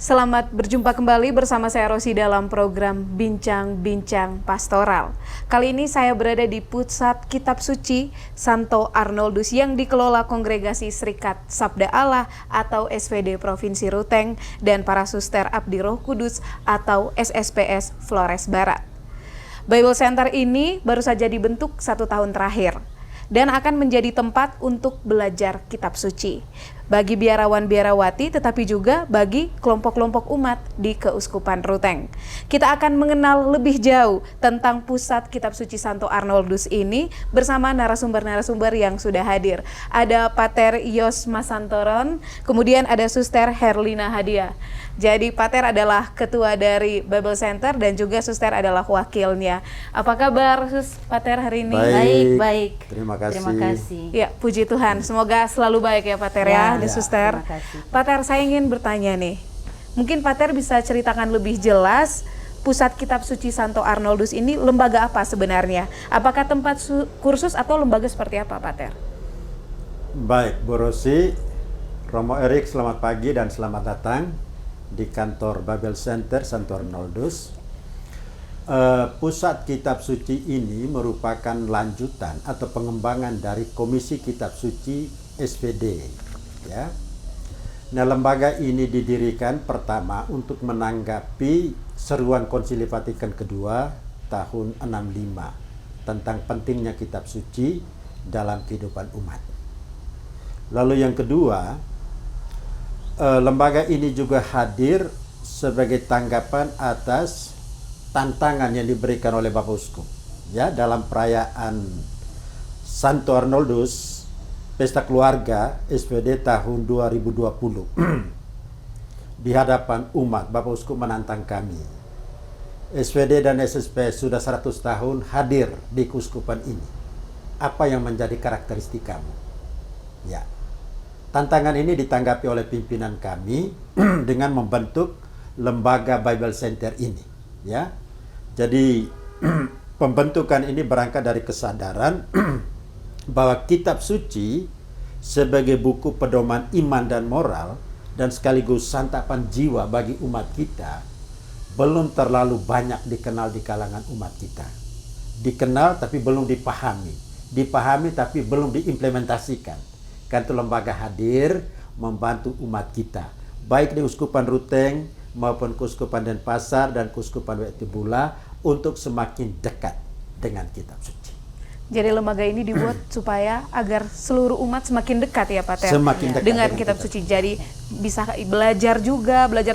Selamat berjumpa kembali bersama saya Rosi dalam program Bincang-Bincang Pastoral. Kali ini saya berada di Pusat Kitab Suci Santo Arnoldus yang dikelola Kongregasi Serikat Sabda Allah atau SVD Provinsi Ruteng dan para suster Abdi Roh Kudus atau SSPS Flores Barat. Bible Center ini baru saja dibentuk 1 tahun terakhir dan akan menjadi tempat untuk belajar kitab suci bagi biarawan-biarawati tetapi juga bagi kelompok-kelompok umat di Keuskupan Ruteng. Kita akan mengenal lebih jauh tentang Pusat Kitab Suci Santo Arnoldus ini bersama narasumber-narasumber yang sudah hadir. Ada Pater Yos Masantoron, kemudian ada Suster Herlina Hadia. Jadi Pater adalah ketua dari Bible Center dan juga Suster adalah wakilnya. Apa kabar Pater hari ini? Baik. Terima kasih. Terima kasih. Ya, puji Tuhan. Semoga selalu baik ya Pater ya, Suster. Terima kasih. Pater, saya ingin bertanya nih. Mungkin Pater bisa ceritakan lebih jelas Pusat Kitab Suci Santo Arnoldus ini lembaga apa sebenarnya? Apakah tempat kursus atau lembaga seperti apa, Pater? Baik, Bu Rosi, Romo Erik, selamat pagi dan selamat datang di kantor Bible Center Santo Arnoldus. Pusat Kitab Suci ini merupakan lanjutan atau pengembangan dari Komisi Kitab Suci SVD. Ya. Nah, lembaga ini didirikan pertama untuk menanggapi seruan Konsili Vatikan kedua tahun 65 tentang pentingnya kitab suci dalam kehidupan umat. Lalu yang kedua, lembaga ini juga hadir sebagai tanggapan atas tantangan yang diberikan oleh Bapak Uskup ya dalam perayaan Santo Arnoldus Pesta Keluarga SVD tahun 2020. Di hadapan umat, Bapak Uskup menantang kami. SVD dan SSPS sudah 100 tahun hadir di keuskupan ini. Apa yang menjadi karakteristik kamu? Ya. Tantangan ini ditanggapi oleh pimpinan kami dengan membentuk lembaga Bible Center ini, ya. Jadi pembentukan ini berangkat dari kesadaran bahwa kitab suci sebagai buku pedoman iman dan moral dan sekaligus santapan jiwa bagi umat kita belum terlalu banyak dikenal di kalangan umat kita. Dikenal tapi belum dipahami. Dipahami tapi belum diimplementasikan. Kan itu lembaga hadir membantu umat kita. Baik di Uskupan Ruteng maupun Keuskupan Denpasar dan Keuskupan Wetibula untuk semakin dekat dengan kitab suci. Jadi lembaga ini dibuat supaya agar seluruh umat semakin dekat ya Pater semakin dekat dengan kitab suci. Jadi bisa belajar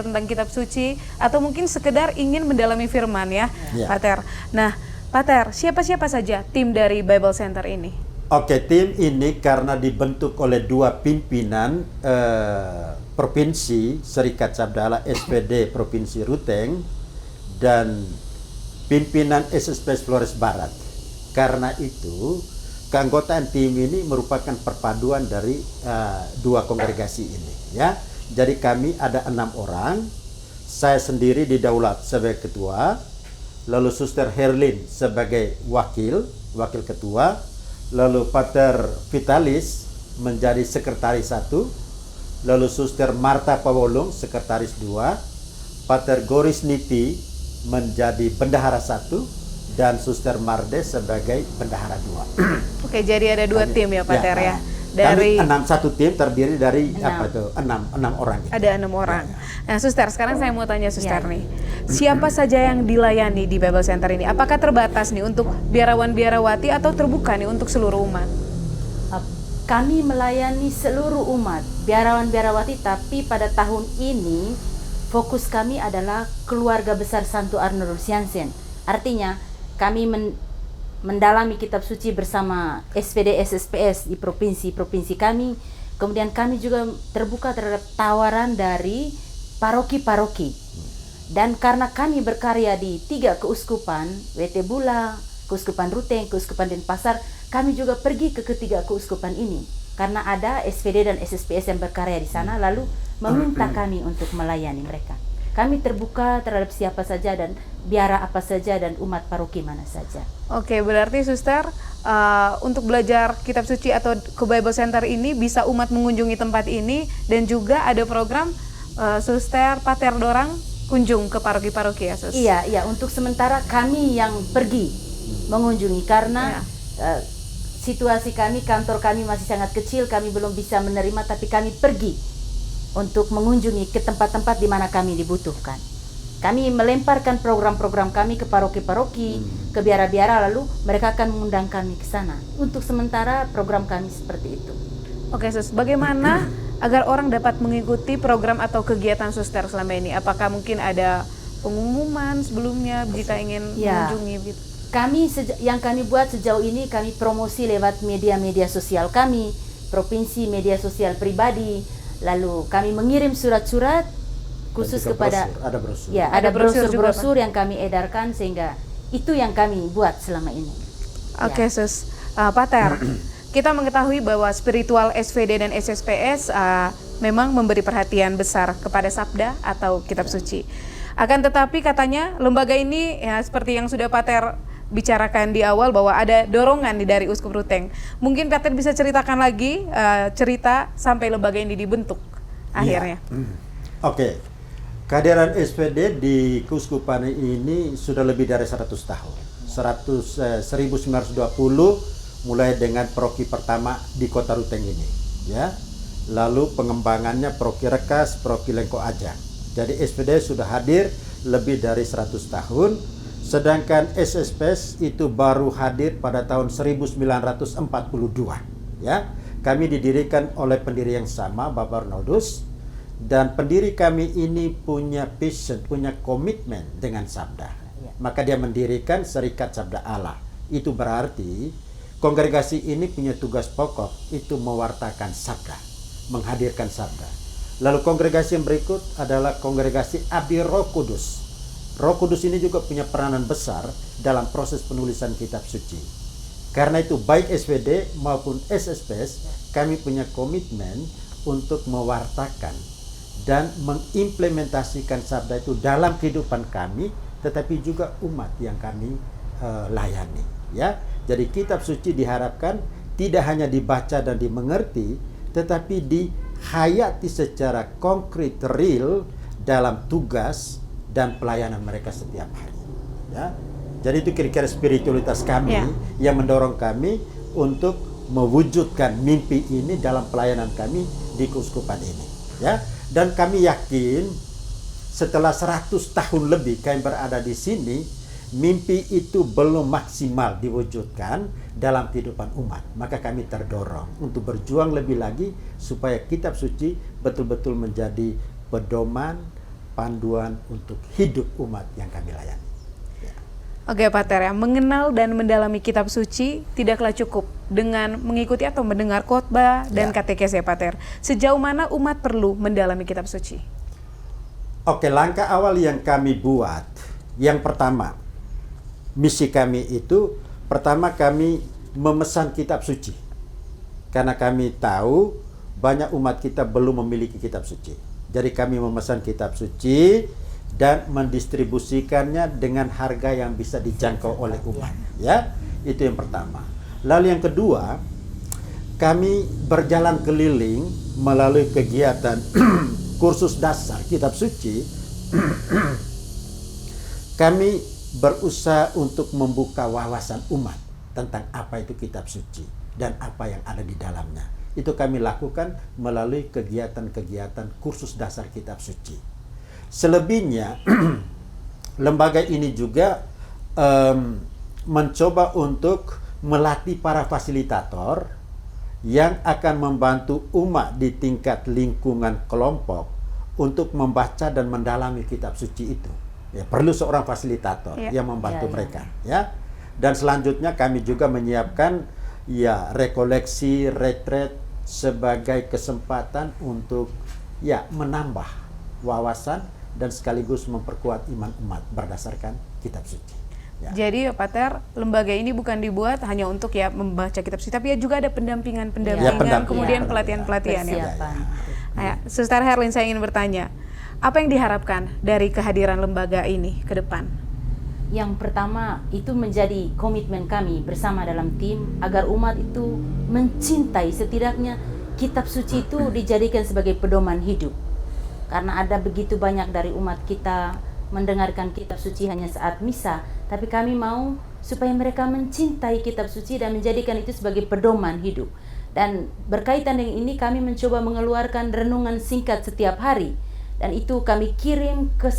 tentang kitab suci atau mungkin sekedar ingin mendalami firman ya Pater. Nah Pater, siapa-siapa saja tim dari Bible Center ini? Oke, tim ini karena dibentuk oleh 2 pimpinan Provinsi Serikat Sabda Allah SVD Provinsi Ruteng dan pimpinan SSPS Flores Barat. Karena itu, keanggotaan tim ini merupakan perpaduan dari 2 kongregasi ini. Ya, jadi kami ada 6 orang. Saya sendiri didaulat sebagai ketua, lalu Suster Herlin sebagai wakil ketua, lalu Pater Vitalis menjadi sekretaris 1, lalu Suster Marta Pawolung sekretaris 2, Pater Goris Niti menjadi bendahara 1, dan Suster Mardes sebagai bendahara 2. Oke, jadi ada 2 tim ya Pater ya. Dari 1 tim terdiri dari 6 orang. Gitu. Ada 6 orang. Nah, Suster, sekarang saya mau tanya Suster nih. Siapa saja yang dilayani di Bible Center ini? Apakah terbatas nih untuk biarawan-biarawati atau terbuka nih untuk seluruh umat? Kami melayani seluruh umat, biarawan-biarawati, tapi pada tahun ini fokus kami adalah keluarga besar Santo Arnoldus Jansen. Artinya kami mendalami kitab suci bersama SVD SSPS di provinsi kami. Kemudian kami juga terbuka terhadap tawaran dari paroki-paroki. Dan karena kami berkarya di 3 keuskupan, Wetibula, Keuskupan Ruteng, Keuskupan Denpasar, kami juga pergi ke ketiga keuskupan ini. Karena ada SVD dan SSPS yang berkarya di sana, lalu meminta kami untuk melayani mereka. Kami terbuka terhadap siapa saja dan biara apa saja dan umat paroki mana saja. Oke, berarti Suster, untuk belajar kitab suci atau ke Bible Center ini bisa umat mengunjungi tempat ini dan juga ada program Suster Pater Dorang kunjung ke paroki-paroki ya, Sus? Iya, iya. Untuk sementara kami yang pergi mengunjungi karena situasi kami, kantor kami masih sangat kecil, kami belum bisa menerima, tapi kami pergi untuk mengunjungi ke tempat-tempat di mana kami dibutuhkan. Kami melemparkan program-program kami ke paroki-paroki, ke biara-biara, lalu mereka akan mengundang kami ke sana. Untuk sementara program kami seperti itu. Oke, Sus. Bagaimana agar orang dapat mengikuti program atau kegiatan suster selama ini? Apakah mungkin ada pengumuman sebelumnya jika ingin mengunjungi gitu? Yang kami buat sejauh ini, kami promosi lewat media-media sosial kami, provinsi, media sosial pribadi, lalu kami mengirim surat-surat khusus kepada ada brosur. Ya, Ada ada brosur juga, brosur-brosur yang kami edarkan, sehingga itu yang kami buat selama ini. Oke, Sus. Pater, kita mengetahui bahwa spiritual SVD dan SSPS memang memberi perhatian besar kepada sabda atau kitab suci. Akan tetapi katanya lembaga ini ya seperti yang sudah Pater bicarakan di awal bahwa ada dorongan dari Uskup Ruteng. Mungkin Pater bisa ceritakan lagi cerita sampai lembaga ini dibentuk akhirnya. Oke. Kehadiran SPD di Keuskupan ini sudah lebih dari 100 tahun. 1920 mulai dengan paroki pertama di Kota Ruteng ini, ya. Lalu pengembangannya paroki Rekas, paroki Lengko Ajang. Jadi SPD sudah hadir lebih dari 100 tahun, sedangkan SSPS itu baru hadir pada tahun 1942, ya. Kami didirikan oleh pendiri yang sama, Bapak Arnoldus, dan pendiri kami ini punya passion, punya komitmen dengan sabda. Maka dia mendirikan Serikat Sabda Allah. Itu berarti kongregasi ini punya tugas pokok itu mewartakan sabda, menghadirkan sabda. Lalu kongregasi yang berikut adalah kongregasi Abdi Roh Kudus. Roh Kudus ini juga punya peranan besar dalam proses penulisan kitab suci. Karena itu baik SVD maupun SSPS kami punya komitmen untuk mewartakan dan mengimplementasikan sabda itu dalam kehidupan kami, tetapi juga umat yang kami layani, ya. Jadi kitab suci diharapkan tidak hanya dibaca dan dimengerti, tetapi dihayati secara konkret, real dalam tugas dan pelayanan mereka setiap hari, ya. Jadi itu kira-kira spiritualitas kami yang mendorong kami untuk mewujudkan mimpi ini dalam pelayanan kami di keuskupan ini, ya. Dan kami yakin setelah 100 tahun lebih kami berada di sini, mimpi itu belum maksimal diwujudkan dalam kehidupan umat. Maka kami terdorong untuk berjuang lebih lagi supaya kitab suci betul-betul menjadi pedoman, panduan untuk hidup umat yang kami layani. Oke, Pater, ya, mengenal dan mendalami kitab suci tidaklah cukup dengan mengikuti atau mendengar khotbah dan katekes, ya, Pater. Sejauh mana umat perlu mendalami kitab suci? Oke, langkah awal yang kami buat, yang pertama, misi kami itu, pertama kami memesan kitab suci. Karena kami tahu banyak umat kita belum memiliki kitab suci. Jadi kami memesan kitab suci dan mendistribusikannya dengan harga yang bisa dijangkau oleh umat, ya. Itu yang pertama. Lalu yang kedua, kami berjalan keliling melalui kegiatan kursus dasar kitab suci. Kami berusaha untuk membuka wawasan umat tentang apa itu kitab suci dan apa yang ada di dalamnya. Itu kami lakukan melalui kegiatan-kegiatan kursus dasar kitab suci. Selebihnya, lembaga ini juga mencoba untuk melatih para fasilitator yang akan membantu umat di tingkat lingkungan kelompok untuk membaca dan mendalami kitab suci itu. Ya, perlu seorang fasilitator yang membantu mereka, ya. Dan selanjutnya kami juga menyiapkan rekoleksi retret sebagai kesempatan untuk menambah wawasan dan sekaligus memperkuat iman umat berdasarkan kitab suci. Ya. Jadi, Pater, lembaga ini bukan dibuat hanya untuk membaca kitab suci, tapi juga ada pendampingan, kemudian pelatihan-pelatihan. Suster Herlin, saya ingin bertanya, apa yang diharapkan dari kehadiran lembaga ini ke depan? Yang pertama, itu menjadi komitmen kami bersama dalam tim agar umat itu mencintai, setidaknya kitab suci itu dijadikan sebagai pedoman hidup. karena ada begitu banyak dari umat kita mendengarkan kitab suci hanya saat misa, tapi kami mau supaya mereka mencintai kitab suci dan menjadikan itu sebagai pedoman hidup. Dan berkaitan dengan ini kami mencoba mengeluarkan renungan singkat setiap hari, dan itu kami kirim ke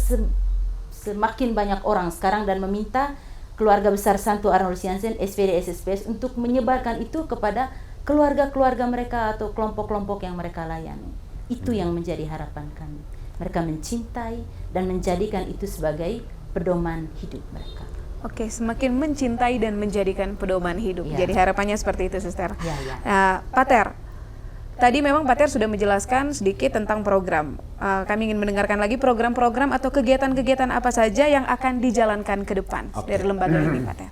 semakin banyak orang sekarang, dan meminta keluarga besar Santo Arnoldusiansen SPD SSPS untuk menyebarkan itu kepada keluarga-keluarga mereka atau kelompok-kelompok yang mereka layani. Itu yang menjadi harapan kami. Mereka mencintai dan menjadikan itu sebagai pedoman hidup mereka. Oke, semakin mencintai dan menjadikan pedoman hidup. Ya. Jadi harapannya seperti itu, Suster. Ya, ya. Pater, tadi memang Pater sudah menjelaskan sedikit tentang program. Kami ingin mendengarkan lagi program-program atau kegiatan-kegiatan apa saja yang akan dijalankan ke depan dari lembaga ini, Pater.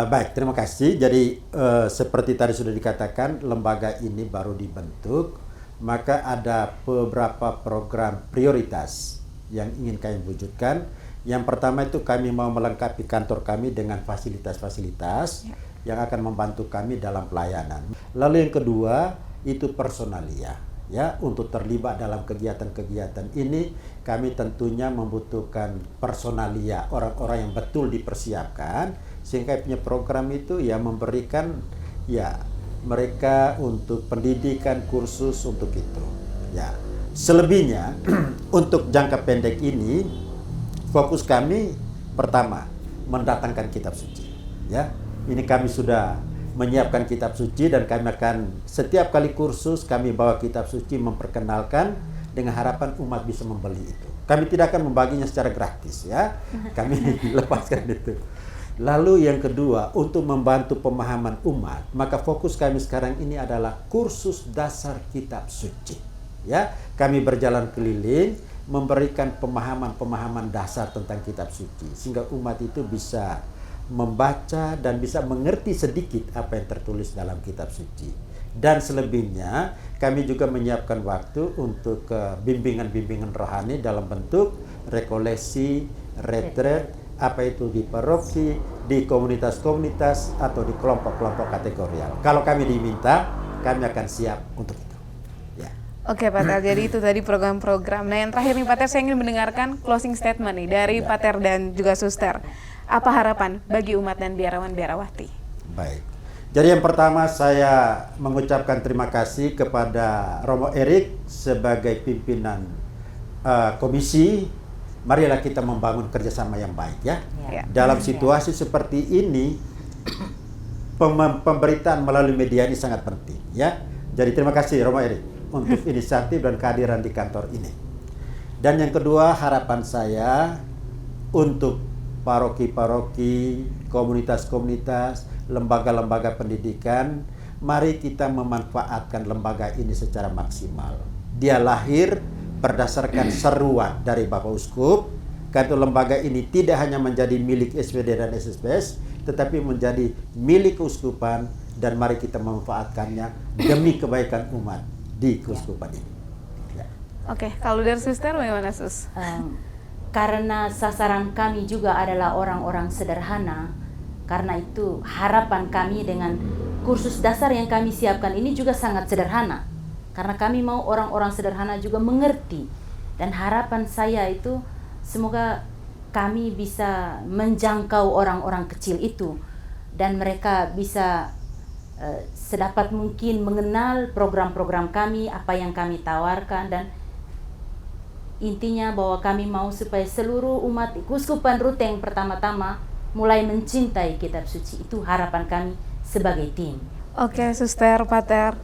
Baik, terima kasih. Jadi seperti tadi sudah dikatakan, lembaga ini baru dibentuk, maka ada beberapa program prioritas yang ingin kami wujudkan. Yang pertama itu kami mau melengkapi kantor kami dengan fasilitas-fasilitas yang akan membantu kami dalam pelayanan. Lalu yang kedua itu personalia, ya, untuk terlibat dalam kegiatan-kegiatan ini kami tentunya membutuhkan personalia, orang-orang yang betul dipersiapkan sehingga punya program itu ya memberikan ya mereka untuk pendidikan kursus untuk itu. Ya, selebihnya untuk jangka pendek ini fokus kami pertama mendatangkan kitab suci. Ya, ini kami sudah menyiapkan kitab suci dan kami akan setiap kali kursus kami bawa kitab suci memperkenalkan dengan harapan umat bisa membeli itu. Kami tidak akan membaginya secara gratis, ya. Kami lepaskan itu. Lalu yang kedua, untuk membantu pemahaman umat, maka fokus kami sekarang ini adalah kursus dasar kitab suci. Ya, kami berjalan keliling memberikan pemahaman-pemahaman dasar tentang kitab suci sehingga umat itu bisa membaca dan bisa mengerti sedikit apa yang tertulis dalam kitab suci. Dan selebihnya kami juga menyiapkan waktu untuk bimbingan-bimbingan rohani dalam bentuk rekolesi, retret, apa itu di paroki, di komunitas-komunitas atau di kelompok-kelompok kategorial. Kalau kami diminta, kami akan siap untuk itu. Ya. Oke, Pater, jadi itu tadi program-program. Nah, yang terakhir nih, Pater, saya ingin mendengarkan closing statement nih dari Pater dan juga Suster. Apa harapan bagi umat dan biarawan-biarawati? Baik. Jadi yang pertama saya mengucapkan terima kasih kepada Romo Erik sebagai pimpinan komisi. Marilah kita membangun kerjasama yang baik, ya. Ya. Dalam situasi seperti ini, pemberitaan melalui media ini sangat penting, ya. Jadi terima kasih Romo Erik untuk inisiatif dan kehadiran di kantor ini. Dan yang kedua, harapan saya untuk paroki-paroki, komunitas-komunitas, lembaga-lembaga pendidikan, mari kita memanfaatkan lembaga ini secara maksimal. Dia lahir berdasarkan seruan dari Bapak Uskup, karena lembaga ini tidak hanya menjadi milik SPD dan SSPS, tetapi menjadi milik keuskupan, dan mari kita memanfaatkannya demi kebaikan umat di keuskupan ini. Ya. Oke, kalau dari Suster bagaimana, Sus? Karena sasaran kami juga adalah orang-orang sederhana, karena itu harapan kami dengan kursus dasar yang kami siapkan ini juga sangat sederhana. Karena kami mau orang-orang sederhana juga mengerti. Dan harapan saya itu semoga kami bisa menjangkau orang-orang kecil itu. Dan mereka bisa sedapat mungkin mengenal program-program kami, apa yang kami tawarkan. Dan intinya bahwa kami mau supaya seluruh umat Keuskupan Ruteng pertama-tama mulai mencintai kitab suci. Itu harapan kami sebagai tim. Oke, Suster, Pater.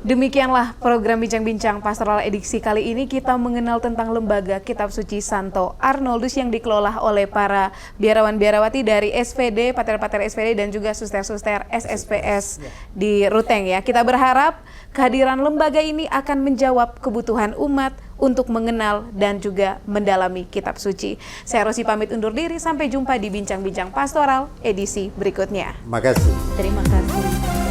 Demikianlah program Bincang-Bincang Pastoral edisi kali ini. Kita mengenal tentang lembaga Kitab Suci Santo Arnoldus yang dikelola oleh para biarawan-biarawati dari SPD, Pater-Pater SPD dan juga Suster-Suster SSPS di Ruteng, ya. Kita berharap kehadiran lembaga ini akan menjawab kebutuhan umat untuk mengenal dan juga mendalami Kitab Suci. Saya Rosi pamit undur diri, sampai jumpa di Bincang-Bincang Pastoral edisi berikutnya. Makasih. Terima kasih.